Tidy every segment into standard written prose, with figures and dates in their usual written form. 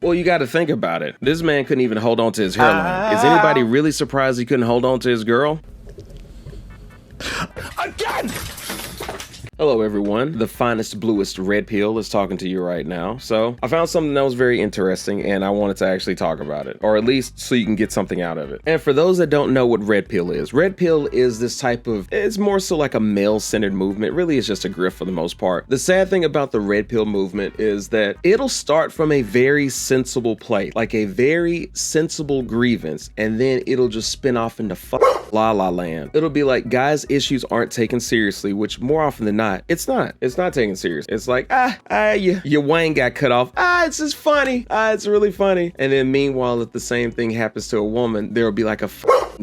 Well, you got to think about it. This man couldn't even hold on to his hairline. Is anybody really surprised he couldn't hold on to his girl? Again! Hello everyone, the finest bluest red pill is talking to you right now. So I found something that was very interesting and I wanted to actually talk about it, or at least so you can get something out of it. And for those that don't know what red pill is this type of, it's more so like a male-centered movement. Really, it's just a grift for the most part. The sad thing about the red pill movement is that it'll start from a very sensible play, like a very sensible grievance, and then it'll just spin off into la la land. It'll be like guys' issues aren't taken seriously, which more often than not, it's not taken serious. It's like, your wang got cut off. It's just funny. It's really funny. And then meanwhile, if the same thing happens to a woman, there'll be like a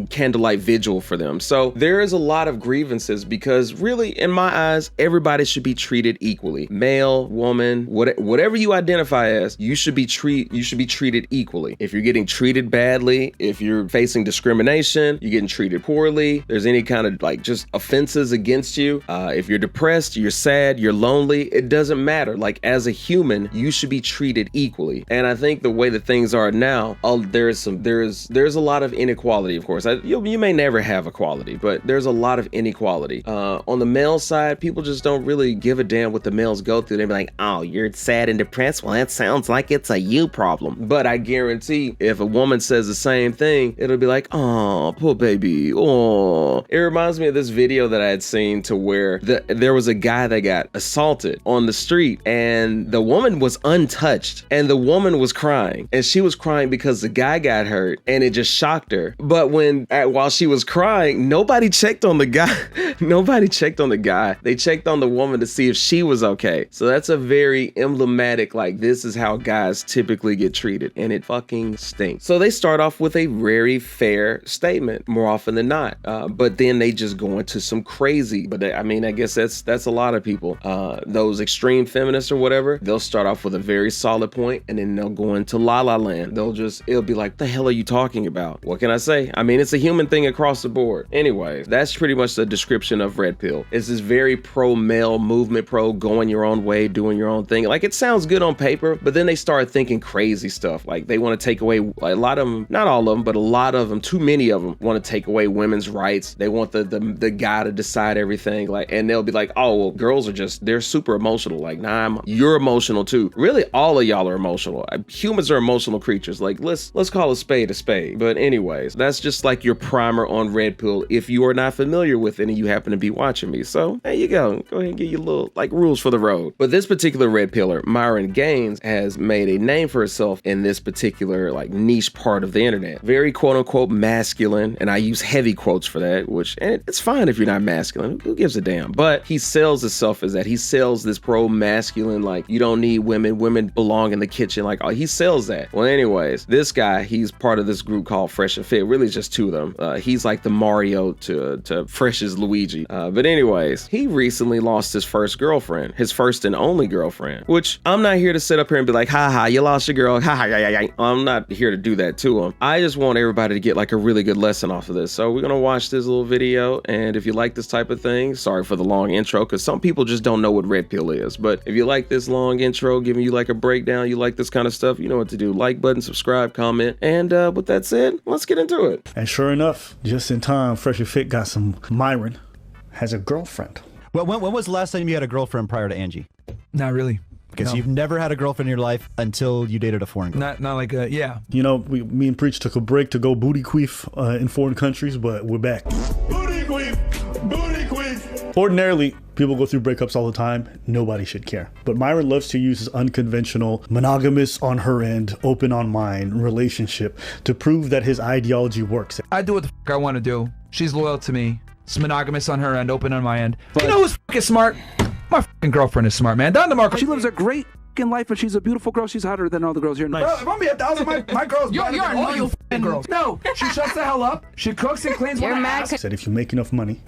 candlelight vigil for them. So there is a lot of grievances because really, in my eyes, everybody should be treated equally. Male, woman, whatever you identify as, you should be treated equally. If you're getting treated badly, if you're facing discrimination, you're getting treated poorly, there's any kind of like just offenses against you, if you're depressed, you're sad, you're lonely, it doesn't matter. Like as a human, you should be treated equally. And I think the way that things are now, there's a lot of inequality, of course. You may never have equality, but there's a lot of inequality. On the male side, people just don't really give a damn what the males go through. They be like, oh, you're sad and depressed? Well, that sounds like it's a you problem. But I guarantee if a woman says the same thing, it'll be like, oh, poor baby. Oh, it reminds me of this video that I had seen to where there was a guy that got assaulted on the street and the woman was untouched and the woman was crying, and she was crying because the guy got hurt and it just shocked her. But while she was crying, nobody checked on the guy. Nobody checked on the guy. They checked on the woman to see if she was okay. So that's a very emblematic, like, this is how guys typically get treated, and it fucking stinks. So they start off with a very fair statement more often than not, but then they just go into some crazy, but I mean, I guess that's a lot of people. Those extreme feminists or whatever, they'll start off with a very solid point and then they'll go into la la land. It'll be like, the hell are you talking about? What can I say? I mean, it's a human thing across the board. Anyway, that's pretty much the description of red pill. It's this very pro-male movement, pro going your own way, doing your own thing. Like, it sounds good on paper, but then they start thinking crazy stuff. Like, they want to take away, a lot of them, not all of them, but a lot of them, too many of them want to take away women's rights. They want the guy to decide everything. Like, and they'll be like, oh, well, girls are just, they're super emotional. Like, nah, you're emotional too. Really, all of y'all are emotional. Humans are emotional creatures. Like, let's call a spade a spade. But anyways, that's just like your primer on red pill if you are not familiar with it and you happen to be watching me. So there you go. Go ahead and get your little like rules for the road. But this particular red pillar, Myron Gaines, has made a name for herself in this particular like niche part of the internet. Very quote unquote masculine, and I use heavy quotes for that, and it's fine if you're not masculine. Who gives a damn? But he sells himself as that. He sells this pro-masculine, like, you don't need women belong in the kitchen. Like, oh, he sells that. Well, anyways, this guy, he's part of this group called Fresh and Fit. Really, just two of them. He's like the Mario to Fresh's Luigi. But anyways, he recently lost his first girlfriend, his first and only girlfriend, which I'm not here to sit up here and be like, ha ha, you lost your girl, ha ha, yeah. I'm not here to do that to him. I just want everybody to get like a really good lesson off of this. So we're gonna watch this little video, and if you like this type of thing, sorry for the long intro, because some people just don't know what red pill is. But if you like this long intro, giving you like a breakdown, you like this kind of stuff, you know what to do. Like button, subscribe, comment, and with that said, let's get into it. And sure enough, just in time, Fresh and Fit got some Myron has a girlfriend. Well, when was the last time you had a girlfriend prior to Angie? Not really. Okay, no. So you've never had a girlfriend in your life until you dated a foreign girl. Not like yeah. You know, me and Preach took a break to go booty queef in foreign countries, but we're back. Booty queef, booty queef. Ordinarily, people go through breakups all the time. Nobody should care. But Myron loves to use his unconventional, monogamous on her end, open on mine relationship to prove that his ideology works. I do what the fuck I want to do. She's loyal to me. It's monogamous on her end, open on my end. But you know who's fucking smart? My fucking girlfriend is smart, man. Don DeMarco. She lives a great fucking life, but she's a beautiful girl. She's hotter than all the girls here. Nice. Bro, if I'm be 1,000, my girl's better than all you fucking girls. No, she shuts the hell up. She cooks and cleans when I ask. Said if you make enough money,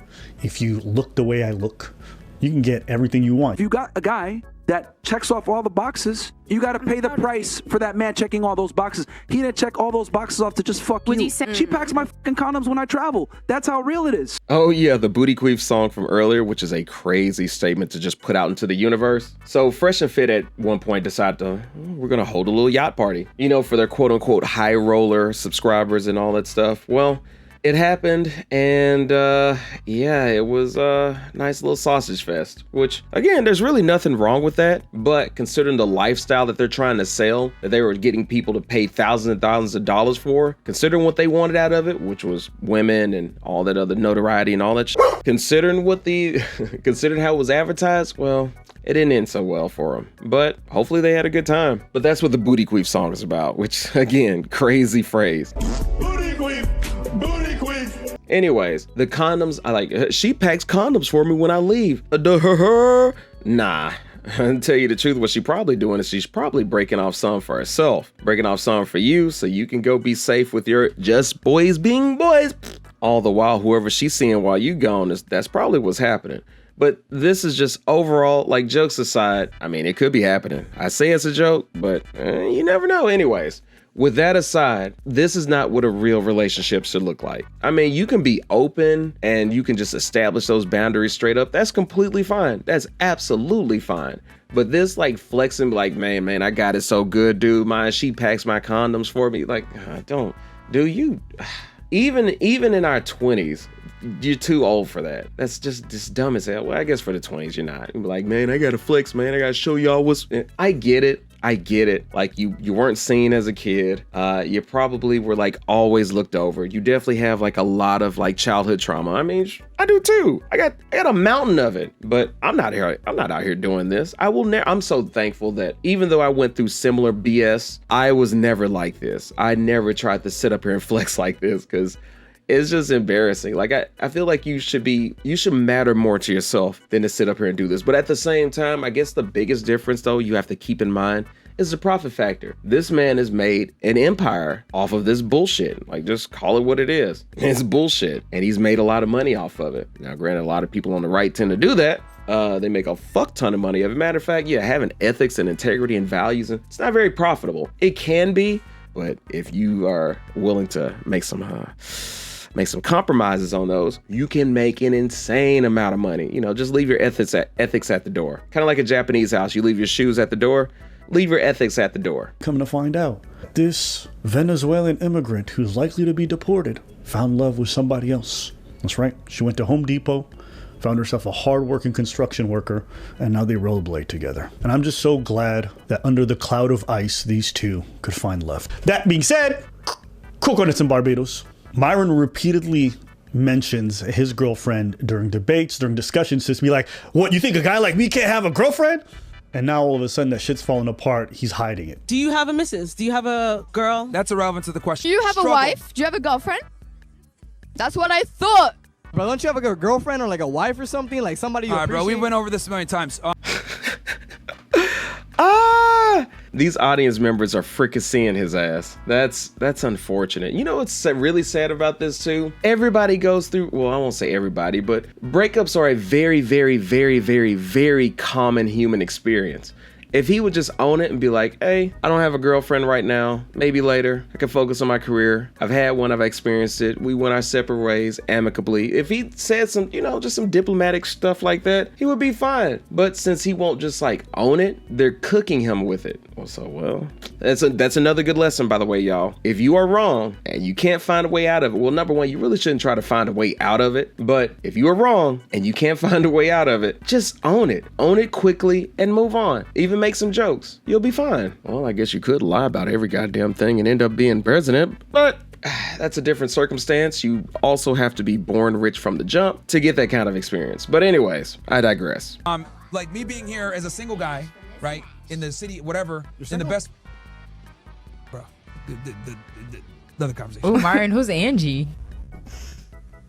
if you look the way I look, you can get everything you want. If you got a guy that checks off all the boxes, you got to pay the price for that man checking all those boxes. He didn't check all those boxes off to just fuck you. She packs my fucking condoms when I travel. That's how real it is. Oh yeah, the Booty Queef song from earlier, which is a crazy statement to just put out into the universe. So Fresh and Fit at one point decided we're gonna hold a little yacht party, you know, for their quote unquote high roller subscribers and all that stuff. Well, it happened, and yeah, it was a nice little sausage fest, which, again, there's really nothing wrong with that, but considering the lifestyle that they're trying to sell, that they were getting people to pay thousands and thousands of dollars for, considering what they wanted out of it, which was women and all that other notoriety and all that shit, considering how it was advertised, well, it didn't end so well for them, but hopefully they had a good time. But that's what the Booty Queef song is about, which, again, crazy phrase. Booty Queef! Booty Queef! Anyways, the condoms, she packs condoms for me when I leave. Nah. To tell you the truth, what she's probably doing is she's probably breaking off some for herself, breaking off some for you so you can go be safe with your just boys being boys. All the while, whoever she's seeing while you gone, that's probably what's happening. But this is just overall, like, jokes aside, I mean, it could be happening. I say it's a joke, but you never know. Anyways, with that aside, this is not what a real relationship should look like. I mean, you can be open and you can just establish those boundaries straight up. That's completely fine. That's absolutely fine. But this, like, flexing, like, man, I got it so good, dude. She packs my condoms for me. Like, don't. Do you? Even in our 20s, you're too old for that. That's just dumb as hell. Well, I guess for the 20s, you're not. You're like, man, I gotta flex, man. I gotta show y'all what's... I get it. Like, you weren't seen as a kid. You probably were, like, always looked over. You definitely have, like, a lot of, like, childhood trauma. I mean, I do too. I got a mountain of it. But I'm not out here doing this. I'm so thankful that even though I went through similar BS, I was never like this. I never tried to sit up here and flex like this, because it's just embarrassing. Like, I feel like you should matter more to yourself than to sit up here and do this. But at the same time, I guess the biggest difference, though, you have to keep in mind is the profit factor. This man has made an empire off of this bullshit. Like, just call it what it is. It's bullshit. And he's made a lot of money off of it. Now, granted, a lot of people on the right tend to do that. They make a fuck ton of money. As a matter of fact, yeah, having ethics and integrity and values, it's not very profitable. It can be, but if you are willing to make some compromises on those, you can make an insane amount of money. You know, just leave your ethics at the door. Kind of like a Japanese house. You leave your shoes at the door, leave your ethics at the door. Coming to find out, this Venezuelan immigrant who's likely to be deported found love with somebody else. That's right. She went to Home Depot, found herself a hard-working construction worker, and now they rollerblade together. And I'm just so glad that under the cloud of ice, these two could find love. That being said, coconuts in Barbados. Myron repeatedly mentions his girlfriend during debates, during discussions, just be like, what, you think a guy like me can't have a girlfriend? And now all of a sudden that shit's falling apart. He's hiding it. Do you have a missus? Do you have a girl? That's irrelevant to the question. Do you have a wife? Do you have a girlfriend? That's what I thought. Bro, don't you have a girlfriend or like a wife or something? Like somebody you appreciate? Bro, we went over this a million times. These audience members are fricasseeing his ass. That's unfortunate. You know what's really sad about this too? Everybody goes through, well, I won't say everybody, but breakups are a very, very, very, very, very common human experience. If he would just own it and be like, hey, I don't have a girlfriend right now. Maybe later. I can focus on my career. I've had one. I've experienced it. We went our separate ways amicably. If he said some, just some diplomatic stuff like that, he would be fine. But since he won't just like own it, they're cooking him with it. Well, that's another good lesson, by the way, y'all. If you are wrong and you can't find a way out of it, well, number one, you really shouldn't try to find a way out of it. But if you are wrong and you can't find a way out of it, just own it. Own it quickly and move on. Even make some jokes. You'll be fine. Well, I guess you could lie about every goddamn thing and end up being president, but that's a different circumstance. You also have to be born rich from the jump to get that kind of experience. But anyways, I digress. Like me being here as a single guy, right, in the city, whatever, in the best, bro, the other conversation. Oh, Myron, who's Angie?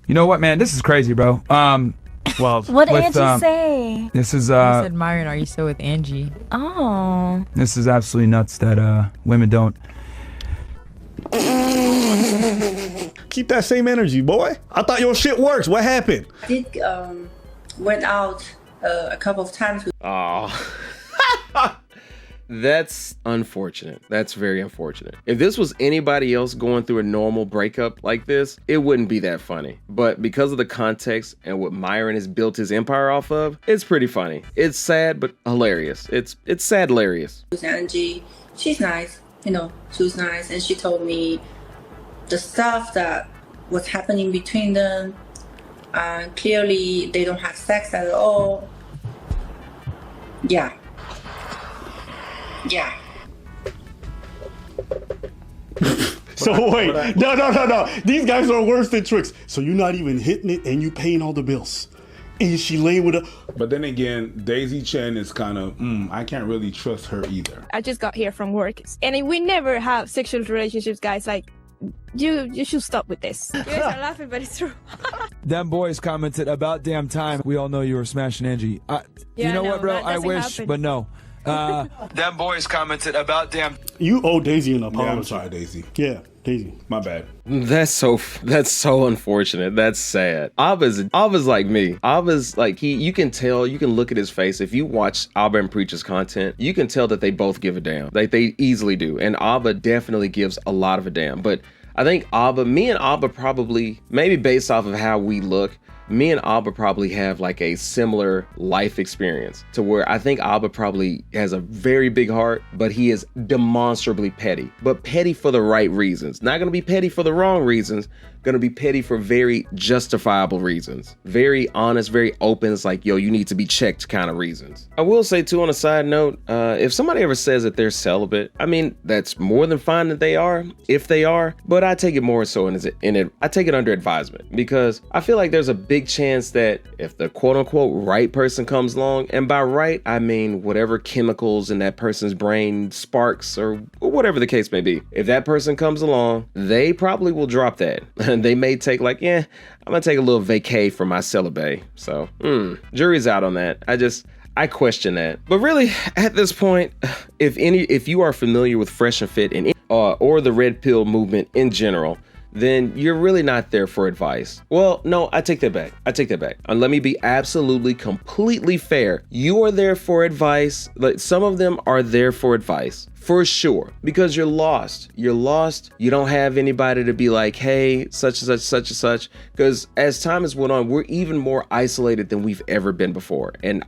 You know what, man? This is crazy, bro. Well, what did Angie say? This is I said, Myron, are you still with Angie? Oh. This is absolutely nuts that women don't. Keep that same energy, boy. I thought your shit works. What happened? Went out a couple of times. Oh. That's unfortunate. That's very unfortunate. If this was anybody else going through a normal breakup like this, it wouldn't be that funny. But because of the context and what Myron has built his empire off of, it's pretty funny. It's sad, but hilarious. It's sad hilarious. Angie, she's nice. You know, she was nice. And she told me the stuff that was happening between them. Clearly, they don't have sex at all. Yeah. Yeah. So wait, no. These guys are worse than tricks. So you're not even hitting it and you paying all the bills. And she laying with a... But then again, Daisy Chen is kind of, I can't really trust her either. I just got here from work. And we never have sexual relationships, guys. Like, you should stop with this. You guys are laughing, but it's true. Them boys commented, about damn time. We all know you were smashing Angie. You know what, bro? I wish, but no. Them boys commented, about damn. You owe Daisy an apology. Yeah, I'm sorry, Daisy. Yeah, Daisy. My bad. That's so unfortunate. That's sad. Abba's like me. Abba's like, you can look at his face. If you watch Abba and Preach's content, you can tell that they both give a damn. Like, they easily do. And Abba definitely gives a lot of a damn. But I think me and Abba probably, maybe based off of how we look, me and Abba probably have like a similar life experience to where I think Abba probably has a very big heart, but he is demonstrably petty, but petty for the right reasons. Not gonna be petty for the wrong reasons, gonna be petty for very justifiable reasons. Very honest, very open. It's like, yo, you need to be checked kind of reasons. I will say too, on a side note, if somebody ever says that they're celibate, I mean, that's more than fine that they are, if they are, but I take it more so I take it under advisement, because I feel like there's a big chance that if the quote unquote right person comes along, and by right, I mean whatever chemicals in that person's brain sparks or whatever the case may be, if that person comes along, they probably will drop that. And they may take like, I'm gonna take a little vacay from my celibate. So, jury's out on that. I question that. But really, at this point, if you are familiar with Fresh and Fit or the Red Pill movement in general, then you're really not there for advice. Well, no, I take that back. And let me be absolutely, completely fair. You are there for advice. Like, some of them are there for advice. For sure, because you're lost. You don't have anybody to be like, hey, such and such, such and such. Because as time has went on, we're even more isolated than we've ever been before. And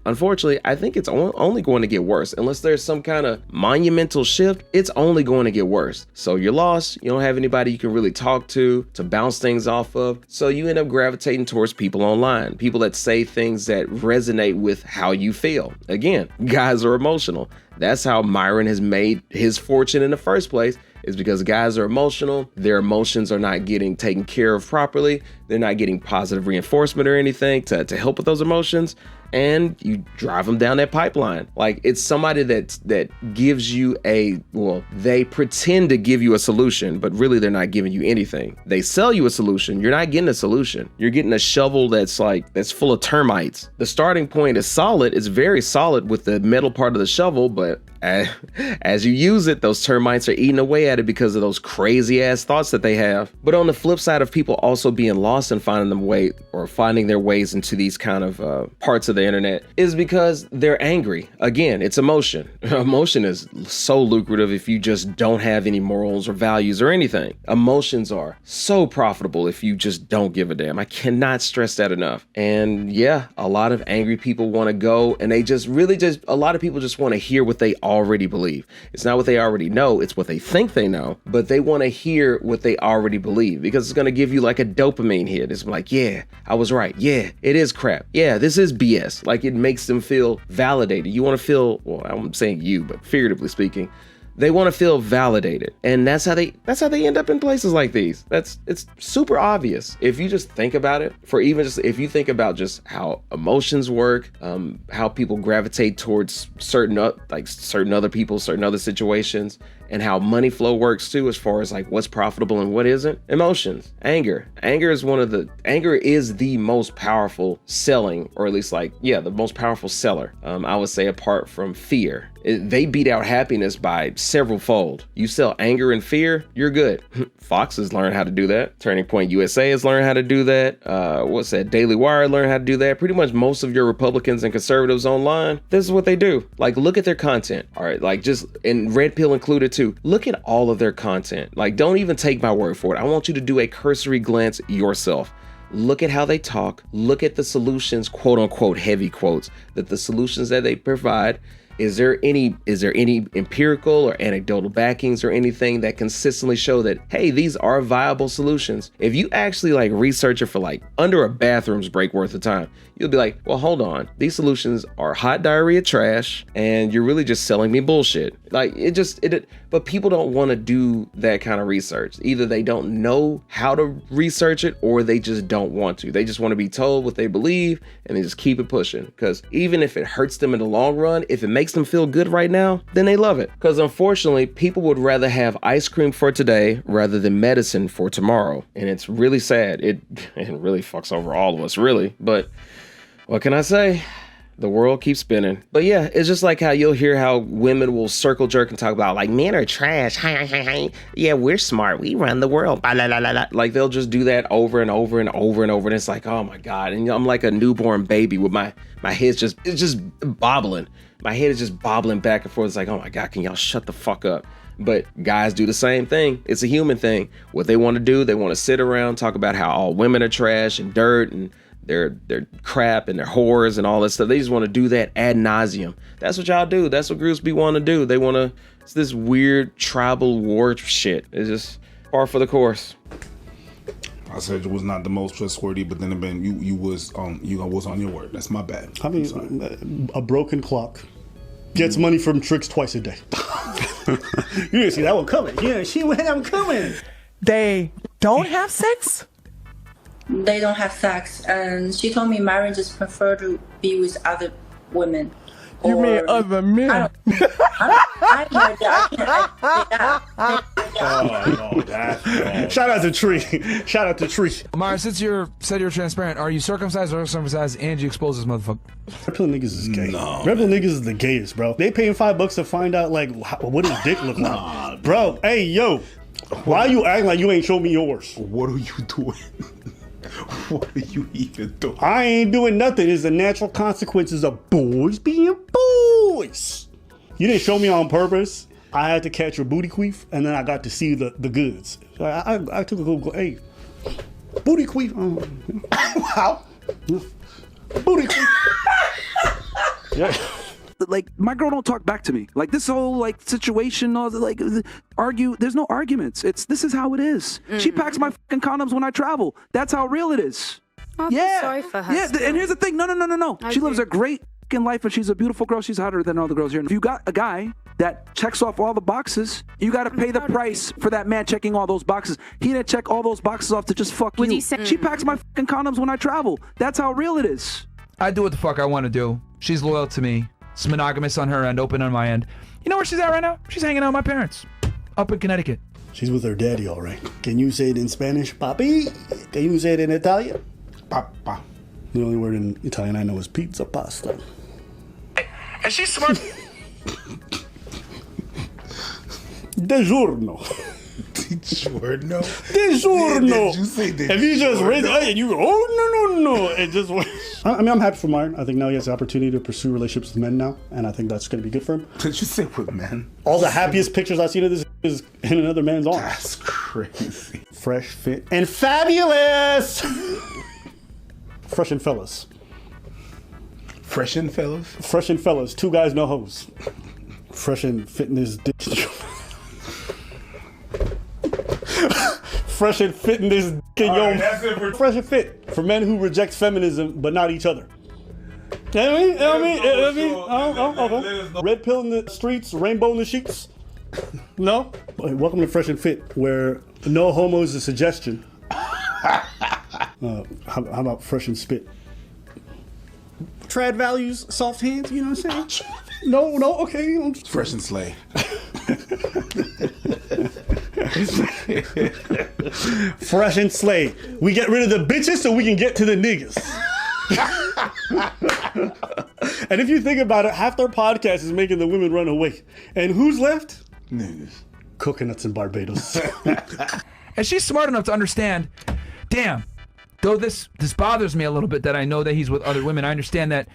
unfortunately, I think it's only going to get worse. Unless there's some kind of monumental shift, it's only going to get worse. So you're lost. You don't have anybody you can really talk to bounce things off of. So you end up gravitating towards people online, people that say things that resonate with how you feel. Again, guys are emotional. That's how Myron has made his fortune in the first place, is because guys are emotional. Their emotions are not getting taken care of properly. They're not getting positive reinforcement or anything to help with those emotions. And you drive them down that pipeline. Like, it's somebody that gives you they pretend to give you a solution, but really they're not giving you anything. They sell you a solution. You're not getting a solution. You're getting a shovel that's full of termites. The starting point is solid. It's very solid with the metal part of the shovel, but as you use it, those termites are eating away at it because of those crazy ass thoughts that they have. But on the flip side of people also being lost and finding their ways into these kind of parts of the internet is because they're angry. Again, it's emotion. Emotion is so lucrative if you just don't have any morals or values or anything. Emotions are so profitable if you just don't give a damn. I cannot stress that enough. And yeah, a lot of angry people want to go and a lot of people just want to hear what they already believe. It's not what they already know, it's what they think they know, but they want to hear what they already believe because it's going to give you like a dopamine hit. It's like, yeah, I was right. Yeah, it is crap. Yeah, this is BS. Like, it makes them feel validated. You want to feel, well, I'm saying you, but figuratively speaking, they want to feel validated. And that's how they end up in places like these. It's super obvious. If you just think about it, if you think about just how emotions work, how people gravitate towards certain other people, certain other situations, and how money flow works too, as far as like what's profitable and what isn't. Emotions, anger is the most powerful selling, or at least like, yeah, the most powerful seller. I would say apart from fear. They beat out happiness by several fold. You sell anger and fear, you're good. Fox has learned how to do that. Turning Point USA has learned how to do that. What's that? Daily Wire learned how to do that. Pretty much most of your Republicans and conservatives online, this is what they do. Like, look at their content. All right, like just, and Red Pill included too. Look at all of their content. Like, don't even take my word for it. I want you to do a cursory glance yourself. Look at how they talk. Look at the solutions, quote unquote, heavy quotes, that the solutions that they provide. Is there any empirical or anecdotal backings or anything that consistently show that, hey, these are viable solutions? If you actually like research it for like under a bathroom's break worth of time, you'll be like, well, hold on. These solutions are hot diarrhea trash and you're really just selling me bullshit. Like but people don't want to do that kind of research. Either they don't know how to research it or they just don't want to. They just want to be told what they believe and they just keep it pushing. Because even if it hurts them in the long run, if it makes them feel good right now, then they love it. Because unfortunately, people would rather have ice cream for today rather than medicine for tomorrow. And it's really sad. It really fucks over all of us, really. But what can I say? The world keeps spinning. But yeah, it's just like how you'll hear how women will circle jerk and talk about like men are trash. Yeah, we're smart. We run the world. Like they'll just do that over and over and over and over. And it's like, oh my God. And I'm like a newborn baby with my head's just bobbling. My head is just bobbling back and forth. It's like, oh my God, can y'all shut the fuck up? But guys do the same thing. It's a human thing. What they want to do, they want to sit around, talk about how all women are trash and dirt and they're crap and they're whores and all that stuff. They just want to do that ad nauseum. That's what y'all do. That's what groups be want to do. They want to, it's this weird tribal war shit. It's just par for the course. I said it was not the most trustworthy, but then again, you was on your word. That's my bad. I mean, a broken clock gets money from tricks twice a day. You didn't see that one coming. Yeah, she went that one coming. They don't have sex? They don't have sex, and she told me Myron just prefer to be with other women. You mean other men? I Shout out to Tree. Shout out to Tree. Myron, since you said you're transparent, are you circumcised or uncircumcised? Angie exposes motherfucker. Red Pill niggas is gay. No. Red Pill niggas is the gayest, bro. They paying $5 to find out like what his dick look like. Bro, hey yo, why you acting like you ain't show me yours? What are you doing? What are you even doing? I ain't doing nothing. It's the natural consequences of boys being boys. You didn't show me on purpose. I had to catch your booty queef, and then I got to see the goods. So I took a go, hey, booty queef. Wow. Booty queef. Yeah. Like, my girl don't talk back to me. Like, this whole like situation, like argue. There's no arguments. This is how it is. She packs my fucking condoms when I travel. That's how real it is. Oh, yeah. sorry for her. Yeah. And here's the thing. No. She lives a great fucking life, and she's a beautiful girl. She's hotter than all the girls here. If you got a guy that checks off all the boxes, you got to pay the price for that man checking all those boxes. He didn't check all those boxes off to just fuck you. She packs my fucking condoms when I travel. That's how real it is. I do what the fuck I want to do. She's loyal to me. It's monogamous on her end, open on my end. You know where she's at right now? She's hanging out with my parents up in Connecticut. She's with her daddy, all right. Can you say it in Spanish, papi? Can you say it in Italian? Papa. The only word in Italian I know is pizza pasta. And she's smart. DiGiorno. DiGiorno? DiGiorno. Did you say DiGiorno? If you just read it and you go, oh, no. It just I mean, I'm happy for Myron. I think now he has the opportunity to pursue relationships with men now, and I think that's going to be good for him. Did you say with men? All the happiest pictures I've seen of this is in another man's arms. That's crazy. Fresh, fit, and fabulous. Fresh and fellas. Fresh and fellas? Fresh and fellas. 2 guys, no hoes. Fresh and fitness. Fresh and fit in this fresh and fit for men who reject feminism but not each other. You know what I mean? Okay. Red pill in the streets, rainbow in the sheets. No? Welcome to Fresh and Fit, where no homo is a suggestion. How about Fresh and Spit? Trad values, soft hands, you know what I'm saying? No, okay. Fresh and Slay. Fresh and slay. We get rid of the bitches so we can get to the niggas. And if you think about it, half their podcast is making the women run away. And who's left? Niggas. Coconuts in Barbados. And she's smart enough to understand, damn, though this bothers me a little bit that I know that he's with other women, I understand that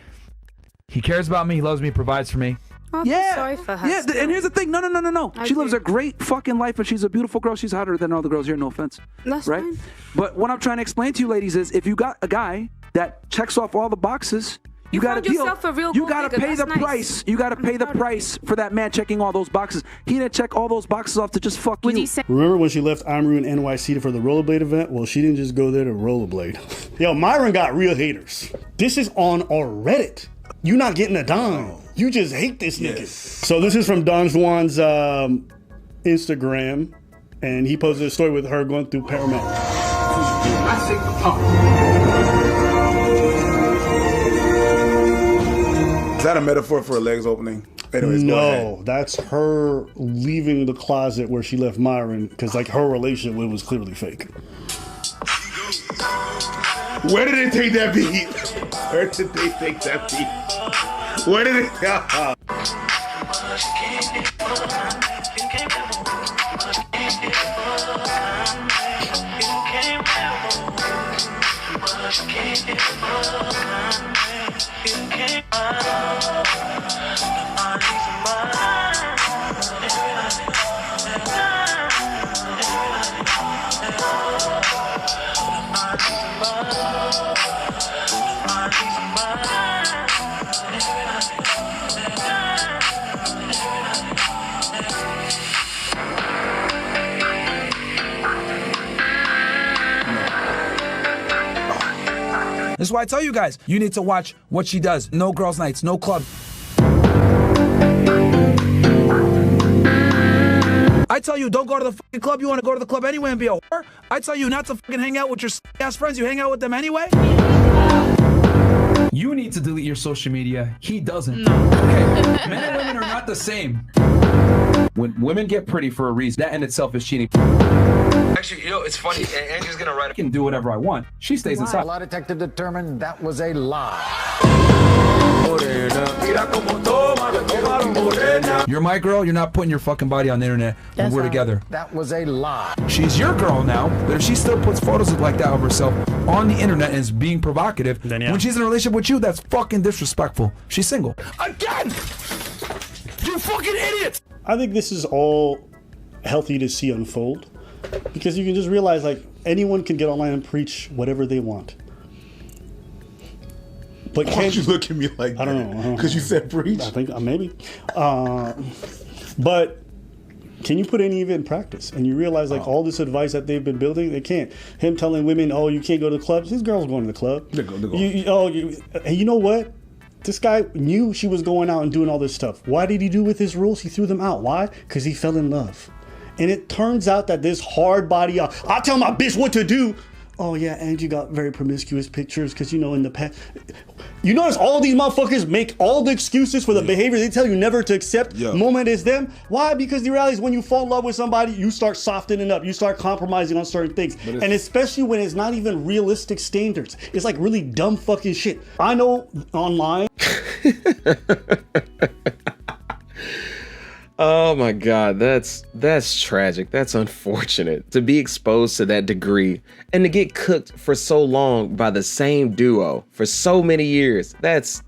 he cares about me, he loves me, provides for me. Oh, Yeah, sorry for her. yeah. And here's the thing. No. I She lives agree. a great fucking life, and she's a beautiful girl. She's hotter than all the girls here. No offense. That's right. fine. But what I'm trying to explain to you, ladies, is if you got a guy that checks off all the boxes, you got to found yourself a real You gold got to digger. pay That's the nice. price. You got to pay the price for that man checking all those boxes. He didn't check all those boxes off to just fuck Would you. you say? Remember when she left Amaru in NYC for the rollerblade event? Well, she didn't just go there to rollerblade. Yo, Myron got real haters. This is on our Reddit. You not getting a dime. You just hate this nigga. So this is from Don Juan's Instagram, and he posted a story with her going through paramedic. Is that a metaphor for a legs opening? Anyways, go ahead. No, that's her leaving the closet where she left Myron because like her relationship was clearly fake. Where did they take that beat? Where did they take that beat? Where did it go? This is why I tell you guys, you need to watch what she does. No girls' nights, no club. I tell you, don't go to the fucking club. You want to go to the club anyway and be a whore? I tell you not to fucking hang out with your ass friends. You hang out with them anyway? You need to delete your social media. He doesn't. Okay, men and women are not the same. When women get pretty for a reason, that in itself is cheating. Actually, you know, it's funny. Angie's gonna write. I can do whatever I want. She stays inside. Lie detective determined that was a lie. You're my girl. You're not putting your fucking body on the internet when we're together. That was a lie. She's your girl now, but if she still puts photos like that of herself on the internet and is being provocative, Then yeah. when she's in a relationship with you, that's fucking disrespectful. She's single. Again! You fucking idiot! I think this is all healthy to see unfold because you can just realize like anyone can get online and preach whatever they want. But Why don't you look at me like that? I don't know. Because you said preach? I think maybe. But can you put any of it in practice? And you realize like all this advice that they've been building, they can't. Him telling women, oh, you can't go to the clubs. His girl's going to the club. They're going. And you know what? This guy knew she was going out and doing all this stuff. Why did he do with his rules? He threw them out. Why? Because he fell in love. And it turns out that this hard body, I tell my bitch what to do. Oh yeah, Angie got very promiscuous pictures because you know in the past. You notice all these motherfuckers make all the excuses for the behavior they tell you never to accept. Moment is them. Why? Because the reality is when you fall in love with somebody, you start softening up. You start compromising on certain things. And especially when it's not even realistic standards. It's like really dumb fucking shit. I know online. Oh my God, that's tragic. That's unfortunate to be exposed to that degree and to get cooked for so long by the same duo for so many years. That's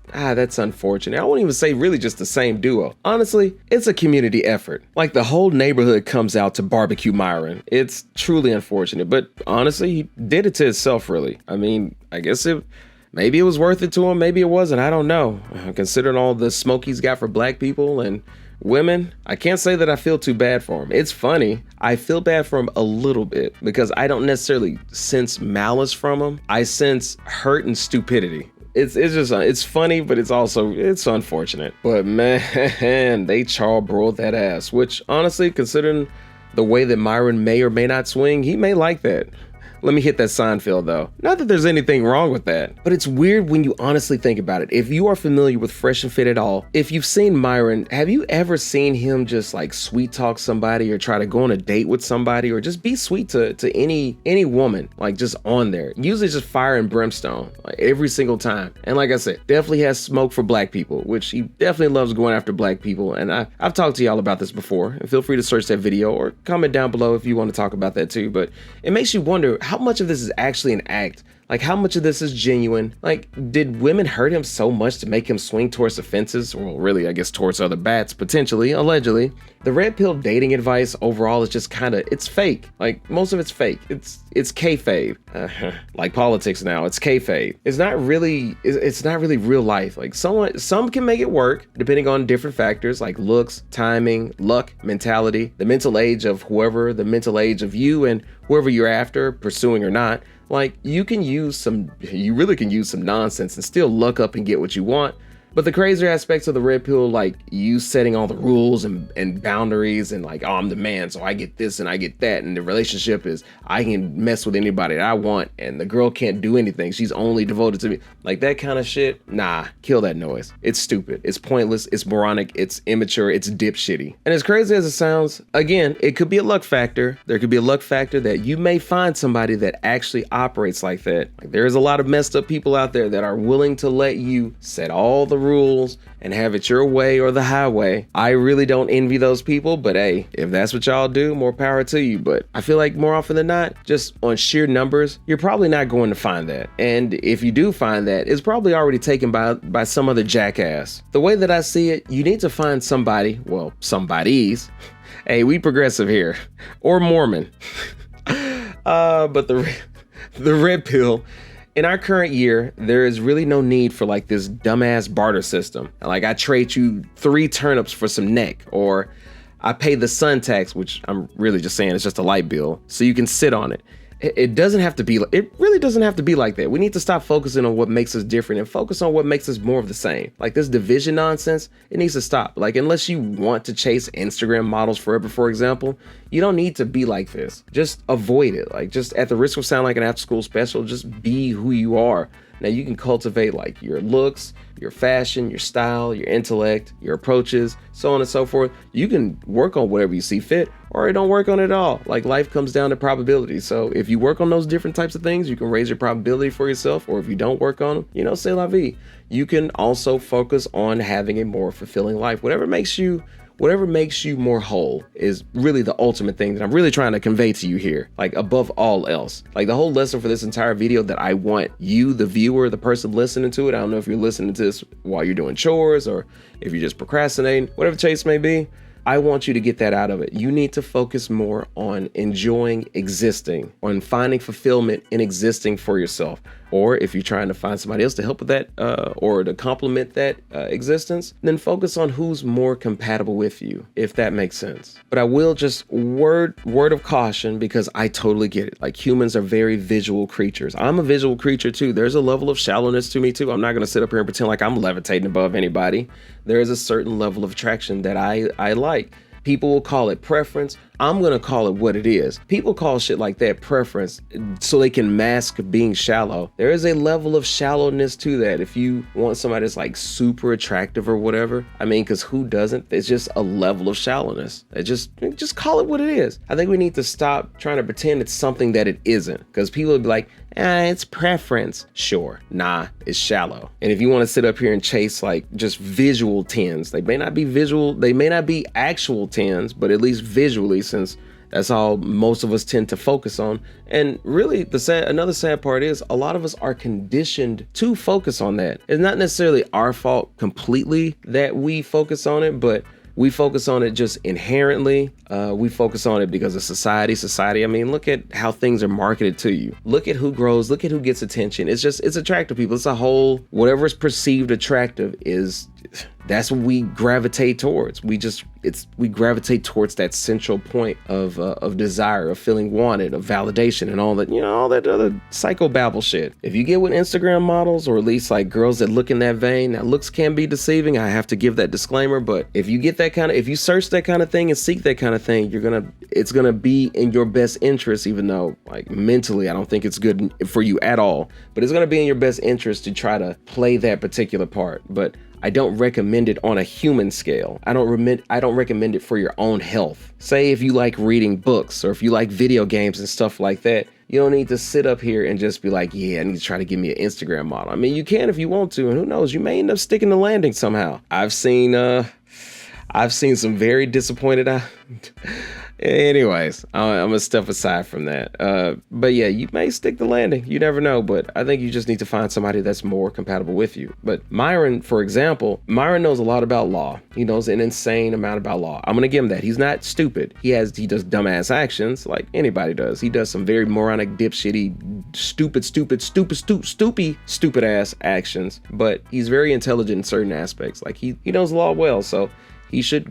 unfortunate. I won't even say really just the same duo. Honestly, it's a community effort. Like the whole neighborhood comes out to barbecue Myron. It's truly unfortunate, but honestly, he did it to himself really. I mean, I guess maybe it was worth it to him, maybe it wasn't, I don't know. Considering all the smoke he's got for black people and women, I can't say that I feel too bad for him. It's funny. I feel bad for him a little bit because I don't necessarily sense malice from him. I sense hurt and stupidity. It's funny, but it's unfortunate. But man, they charbroiled that ass, which honestly, considering the way that Myron may or may not swing, he may like that. Let me hit that Seinfeld though. Not that there's anything wrong with that, but it's weird when you honestly think about it. If you are familiar with Fresh and Fit at all, if you've seen Myron, have you ever seen him just like sweet talk somebody or try to go on a date with somebody or just be sweet to any woman, like just on there? Usually just fire and brimstone, like every single time. And like I said, definitely has smoke for black people, which he definitely loves going after black people. And I've talked to y'all about this before, and feel free to search that video or comment down below if you want to talk about that too. But it makes you wonder how much of this is actually an act. Like, how much of this is genuine? Like, did women hurt him so much to make him swing towards the fences? Well, really, I guess towards other bats, potentially, allegedly. The red pill dating advice overall is just kind of, it's fake. Like, most of it's fake. It's kayfabe. Like politics now, it's kayfabe. It's not really real life. Like, some can make it work, depending on different factors, like looks, timing, luck, mentality, the mental age of whoever, the mental age of you and whoever you're after, pursuing or not. Like, you really can use some nonsense and still luck up and get what you want. But the crazier aspects of the red pill, like you setting all the rules and boundaries and like, oh, I'm the man, so I get this and I get that. And the relationship is I can mess with anybody that I want and the girl can't do anything. She's only devoted to me. Like that kind of shit. Nah, kill that noise. It's stupid. It's pointless. It's moronic. It's immature. It's dipshitty. And as crazy as it sounds, again, it could be a luck factor. There could be a luck factor that you may find somebody that actually operates like that. Like there's a lot of messed up people out there that are willing to let you set all the rules and have it your way or the highway. I really don't envy those people, but hey, if that's what y'all do, more power to you. But I feel like more often than not, just on sheer numbers, you're probably not going to find that. And if you do find that, it's probably already taken by some other jackass. The way that I see it, you need to find somebody, well, somebodies. Hey, we progressive here, or Mormon. But the red pill, in our current year, there is really no need for like this dumbass barter system. Like I trade you 3 turnips for some neck, or I pay the sun tax, which I'm really just saying it's just a light bill, so you can sit on it. It doesn't have to be, it really doesn't have to be like that. We need to stop focusing on what makes us different and focus on what makes us more of the same. Like this division nonsense, it needs to stop. Like unless you want to chase Instagram models forever, for example, you don't need to be like this. Just avoid it. Like just at the risk of sounding like an after school special, just be who you are. Now you can cultivate like your looks, your fashion, your style, your intellect, your approaches, so on and so forth. You can work on whatever you see fit, or you don't work on it at all. Like life comes down to probability. So if you work on those different types of things, you can raise your probability for yourself. Or if you don't work on them, c'est la vie. You can also focus on having a more fulfilling life. Whatever makes you more whole is really the ultimate thing that I'm really trying to convey to you here, like above all else. Like the whole lesson for this entire video that I want you, the viewer, the person listening to it, I don't know if you're listening to this while you're doing chores or if you're just procrastinating, whatever the case may be, I want you to get that out of it. You need to focus more on enjoying existing, on finding fulfillment in existing for yourself. Or if you're trying to find somebody else to help with that or to complement that existence, then focus on who's more compatible with you, if that makes sense. But I will just word of caution, because I totally get it. Like humans are very visual creatures. I'm a visual creature too. There's a level of shallowness to me too. I'm not going to sit up here and pretend like I'm levitating above anybody. There is a certain level of attraction that I like. People will call it preference. I'm going to call it what it is. People call shit like that preference so they can mask being shallow. There is a level of shallowness to that. If you want somebody that's like super attractive or whatever, I mean, because who doesn't? It's just a level of shallowness. Just call it what it is. I think we need to stop trying to pretend it's something that it isn't, because people will be like, it's preference. Sure. Nah, it's shallow. And if you want to sit up here and chase like just visual 10s, they may not be visual, they may not be actual 10s, but at least visually, since that's all most of us tend to focus on. And really another sad part is a lot of us are conditioned to focus on that. It's not necessarily our fault completely that we focus on it, but we focus on it just inherently. We focus on it because of society. I mean, look at how things are marketed to you. Look at who grows, look at who gets attention. It's attractive people. It's a whole, whatever is perceived attractive is that's what we gravitate towards. We gravitate towards that central point of desire, of feeling wanted, of validation, and all that, all that other psychobabble shit. If you get with Instagram models, or at least like girls that look in that vein, now looks can be deceiving. I have to give that disclaimer, but if you get if you search that kind of thing and seek that kind of thing, it's gonna be in your best interest, even though like mentally, I don't think it's good for you at all, but it's gonna be in your best interest to try to play that particular part. But I don't recommend it on a human scale. I don't recommend it for your own health. Say if you like reading books, or if you like video games and stuff like that, you don't need to sit up here and just be like, yeah, I need to try to give me an Instagram model. I mean, you can if you want to, and who knows, you may end up sticking the landing somehow. I've seen some very disappointed anyways, I'm gonna step aside from that. But yeah, you may stick the landing. You never know, but I think you just need to find somebody that's more compatible with you. But Myron, for example, Myron knows a lot about law. He knows an insane amount about law. I'm gonna give him that. He's not stupid. He does dumbass actions like anybody does. He does some very moronic, dipshitty, stupid ass actions, but he's very intelligent in certain aspects. Like he knows law well, so he should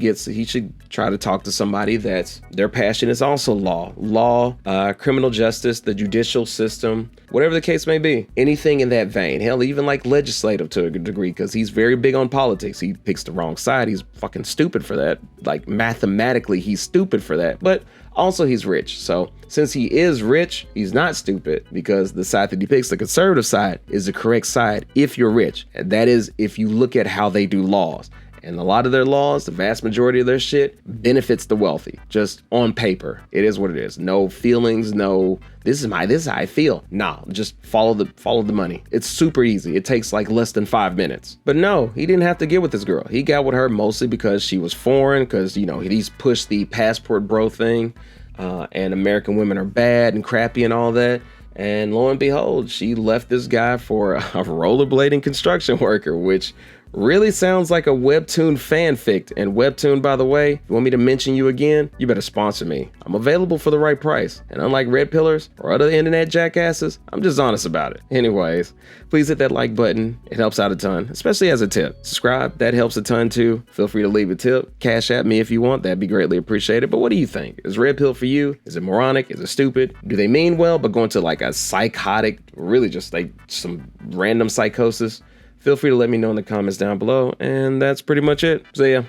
try to talk to somebody that's their passion is also law, criminal justice, the judicial system, whatever the case may be, anything in that vein. Hell, even like legislative to a degree, because he's very big on politics. He picks the wrong side. He's fucking stupid for that. Like mathematically, he's stupid for that. But also he's rich. So since he is rich, he's not stupid, because the side that he picks, the conservative side, is the correct side if you're rich. And that is if you look at how they do laws. And a lot of their laws, the vast majority of their shit, benefits the wealthy. Just on paper. It is what it is. No feelings, no, this is how I feel. Nah, just follow the money. It's super easy. It takes like less than 5 minutes. But no, he didn't have to get with this girl. He got with her mostly because she was foreign, because, he's pushed the passport bro thing, and American women are bad and crappy and all that. And lo and behold, she left this guy for a rollerblading construction worker, which really sounds like a Webtoon fanfic. And Webtoon, by the way, if you want me to mention you again, you better sponsor me. I'm available for the right price. And unlike red pillars or other internet jackasses, I'm just honest about it. Anyways, please hit that like button. It helps out a ton, especially as a tip. Subscribe, that helps a ton too. Feel free to leave a tip. Cash at me if you want. That'd be greatly appreciated. But what do you think? Is red pill for you? Is it moronic? Is it stupid? Do they mean well, but going to like a psychotic, really just like some random psychosis? Feel free to let me know in the comments down below, and that's pretty much it. See ya.